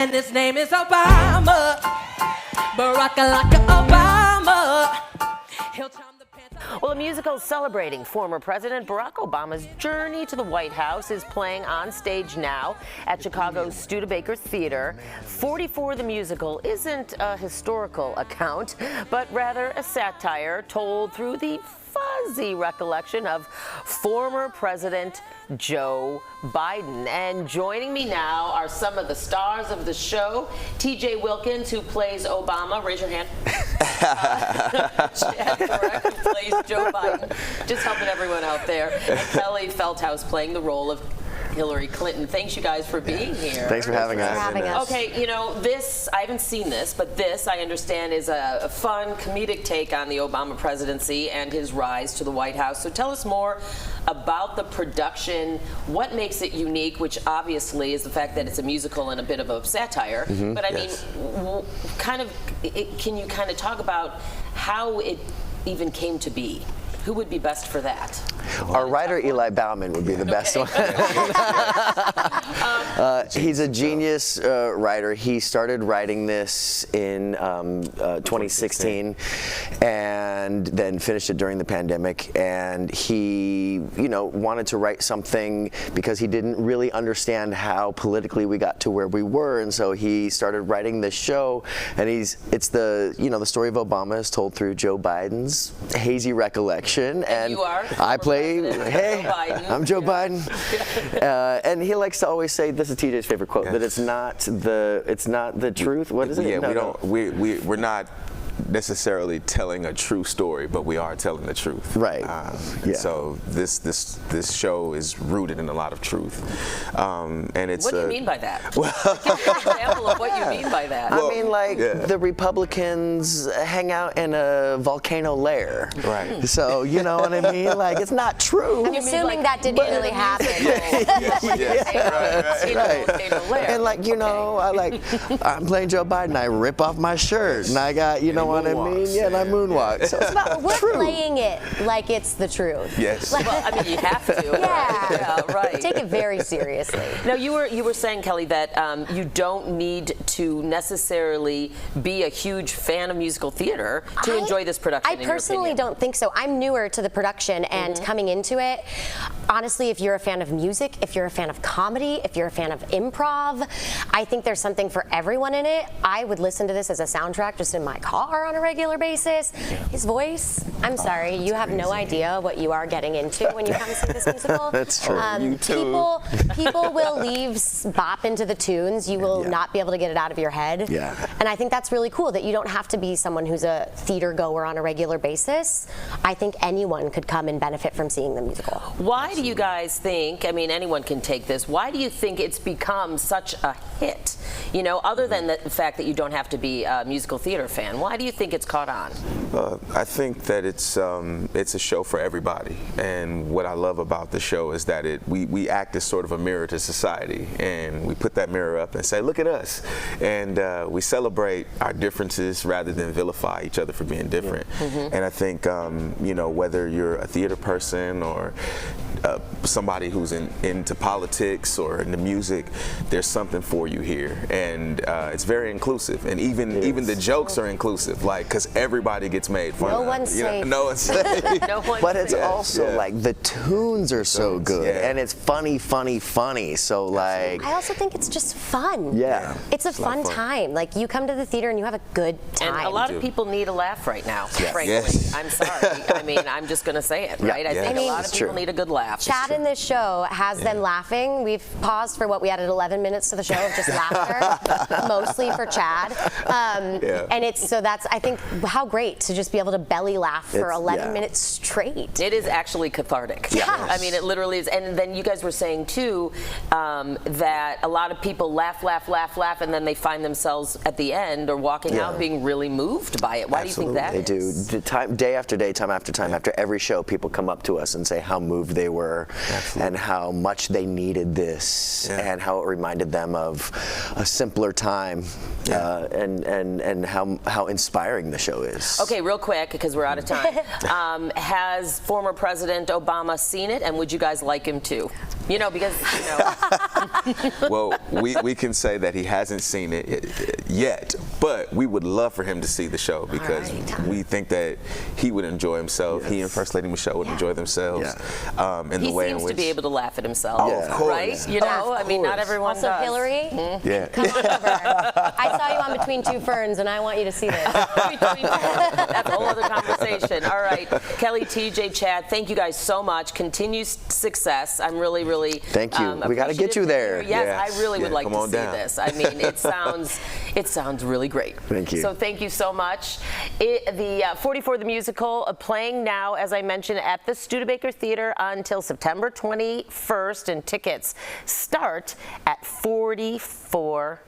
And his name is Obama, Barack Obama. He'll charm the pants off. Well, a musical celebrating former President Barack Obama's journey to the White House is playing on stage now at Chicago's Studebaker Theater. 44 the musical isn't a historical account, but rather a satire told through the fuzzy recollection of former President Joe Biden. And joining me now are some of the stars of the show. T.J. Wilkins, who plays Obama. Raise your hand. Chad Correct, who plays Joe Biden. Just helping everyone out there. And Kelly Feldhaus playing the role of Hillary Clinton. Thanks, you guys, for being here. Thanks for having us. Okay, you know, this, I haven't seen this, but this, I understand, is a fun, comedic take on the Obama presidency and his rise to the White House. So tell us more about the production, what makes it unique, which obviously is the fact that it's a musical and a bit of a satire. But I mean, can you kind of talk about how it even came to be? Who would be best for that? Our writer, Eli Bauman, would be the best one. He's a genius writer. He started writing this in 2016 and then finished it during the pandemic. And he, wanted to write something because he didn't really understand how politically we got to where we were. And so he started writing this show. And it's the story of Obama is told through Joe Biden's hazy recollection. And you are? I play, hey, Joe Biden. I'm Joe Biden. And he likes to always say, this is TJ's favorite quote, that it's not the truth. What is it? Yeah, we're not necessarily telling a true story, but we are telling the truth. Right. So this show is rooted in a lot of truth. And it's. What do you mean by that? Well, give me an example of what you mean by that. I mean, the Republicans hang out in a volcano lair. Right. So, you know what I mean? Like, it's not true. I'm assuming that didn't really happen. Right. And I'm playing Joe Biden, I rip off my shirt, and I got, what I mean? Yeah, and I moonwalk. So it's not We're true. playing it like it's the truth. Yes. Well, I mean, you have to. Yeah. Right. Take it very seriously. Now, you were saying, Kelly, that you don't need to necessarily be a huge fan of musical theater to enjoy this production. I personally don't think so. I'm newer to the production and coming into it. Honestly, if you're a fan of music, if you're a fan of comedy, if you're a fan of improv, I think there's something for everyone in it. I would listen to this as a soundtrack just in my car on a regular basis. His voice, I'm sorry, you have no idea what you are getting into when you come see this musical. That's true. You too. People will bop into the tunes. You will not be able to get it out of your head. Yeah. And I think that's really cool that you don't have to be someone who's a theater goer on a regular basis. I think anyone could come and benefit from seeing the musical. Why do you guys think, I mean, anyone can take this, why do you think it's become such a hit? Other than the fact that you don't have to be a musical theater fan, why do you think it's caught on? I think that it's a show for everybody, and what I love about the show is that we act as sort of a mirror to society, and we put that mirror up and say, look at us, and we celebrate our differences rather than vilify each other for being different. And I think whether you're a theater person or somebody who's into politics or into music, there's something for you here, and it's very inclusive, and even the jokes are inclusive, because everybody gets made fun of. No one's safe. No one's safe. But it's also the tunes are so good, and it's funny. So I also think it's just fun. Yeah. It's a fun time. Like, you come to the theater and you have a good time. And a lot of people need a laugh right now, frankly. Yes. I'm sorry. I mean, I'm just going to say it, right? I think a lot of people need a good laugh. Chad in this show has them laughing. We've paused for we added 11 minutes to the show of just laughter, mostly for Chad. And that's, I think, how great to just be able to belly laugh for 11 minutes straight. It is actually cathartic. Yeah. I mean, it literally is. And then you guys were saying, too, that a lot of people laugh, and then they find themselves at the end or walking out being really moved by it. Why do you think that is? They do. Day after day, time after time, after every show, people come up to us and say how moved they were and how much they needed this and how it reminded them of a simpler time and how inspiring the show is. Okay, real quick, because we're out of time. Has former President Obama seen it, and would you guys like him to? Because Well, we can say that he hasn't seen it yet, but we would love for him to see the show because we think that he would enjoy himself. He and First Lady Michelle would enjoy themselves in the way in He seems which to be able to laugh at himself, Oh, of course. right? You know, I mean, not everyone Also, does. Hillary, Yeah. come on over. I saw you on Between Two Ferns, and I want you to see this. That's a whole other conversation. All right, Kelly, TJ, Chad, thank you guys so much. Continued success. I'm really, really Thank you. We gotta get you there. Yes, Yes. I really would like Come to on see down. this. I mean, it sounds really great. Thank you. So thank you so much. The 44 the Musical playing now, as I mentioned, at the Studebaker Theater until September 21st, and tickets start at $44.